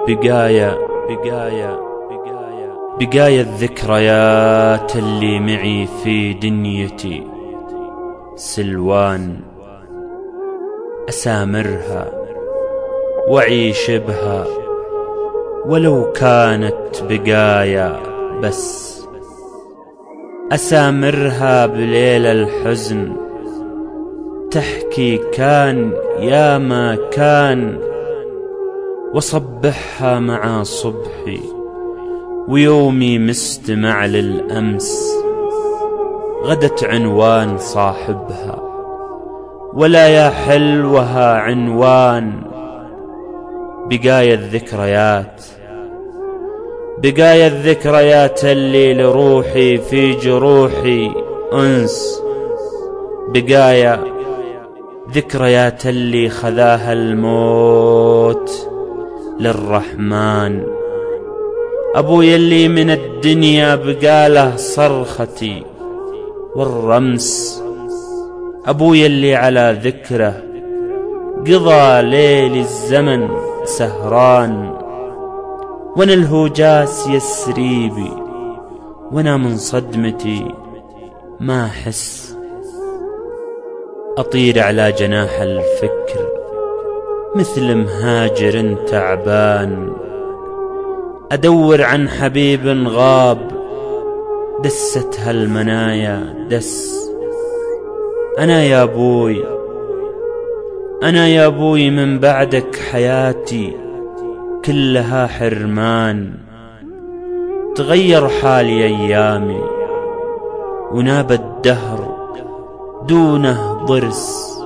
بقايا الذكريات اللي معي في دنيتي سلوان، أسامرها وأعيش بها ولو كانت بقايا بس، أسامرها بليل الحزن تحكي كان يا ما كان، وصبحها مع صبحي ويومي مستمع للأمس، غدت عنوان صاحبها ولا يا حلوها عنوان. بقايا الذكريات اللي لروحي في جروحي أنس، بقايا ذكريات اللي خذاها الموت للرحمن. أبوي اللي من الدنيا بقاله صرختي والرمس، أبوي اللي على ذكره قضى ليل الزمن سهران، وانا الهوجاس يسري بي وانا من صدمتي ما أحس، أطير على جناح الفكر مثل مهاجر تعبان، أدور عن حبيب غاب دستها المنايا دس. أنا يا أبوي من بعدك حياتي كلها حرمان، تغير حالي أيامي وناب الدهر دونه ضرس،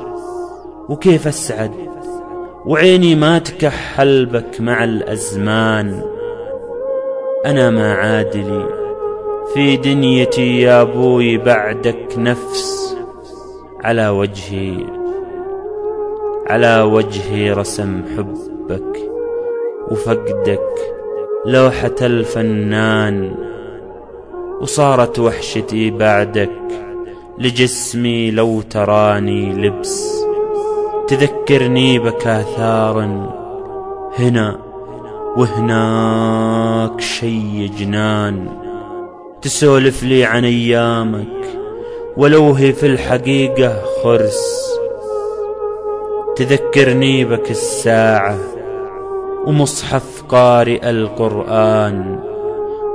وكيف أسعد وعيني ما تكحل بك مع الأزمان. أنا ما عادلي في دنيتي يا أبوي بعدك نفس، على وجهي رسم حبك وفقدك لوحة الفنان، وصارت وحشتي بعدك لجسمي لو تراني لبس، تذكرني بك آثار هنا وهناك شي جنان، تسولف لي عن أيامك ولو هي في الحقيقة خرس، تذكرني بك الساعة ومصحف قارئ القرآن،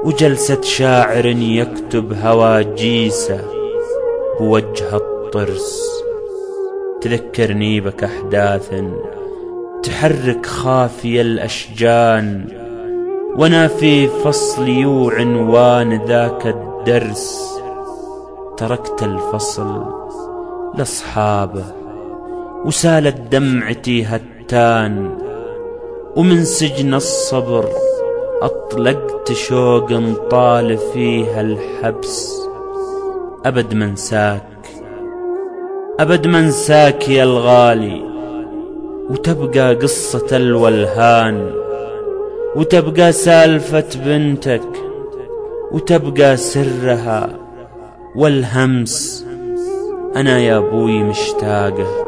وجلسة شاعر يكتب هواجيسه بوجه الطرس، تذكرني بك أحداث تحرك خافي الأشجان، وانا في فصلي وعنوان ذاك الدرس، تركت الفصل لأصحابه وسالت دمعتي هتان، ومن سجن الصبر أطلقت شوق طال فيها الحبس. أبد منساك يا الغالي، وتبقى قصة الولهان، وتبقى سالفة بنتك، وتبقى سرها والهمس. أنا يا أبوي مشتاقة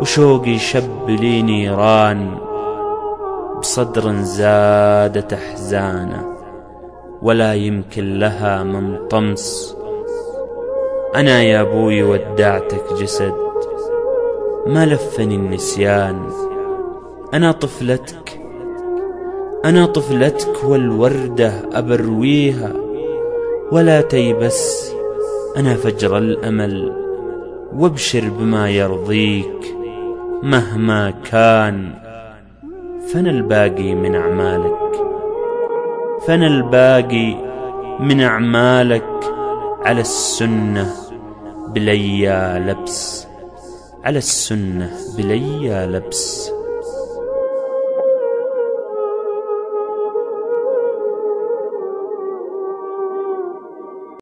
وشوقي شب لي نيران، بصدر زادت أحزانه ولا يمكن لها من طمس. أنا يا أبوي ودعتك جسد ما لفني النسيان، أنا طفلتك والوردة أبرويها ولا تيبس. أنا فجر الأمل وابشر بما يرضيك مهما كان، فأنا الباقي من أعمالك على السنة بليا لبس.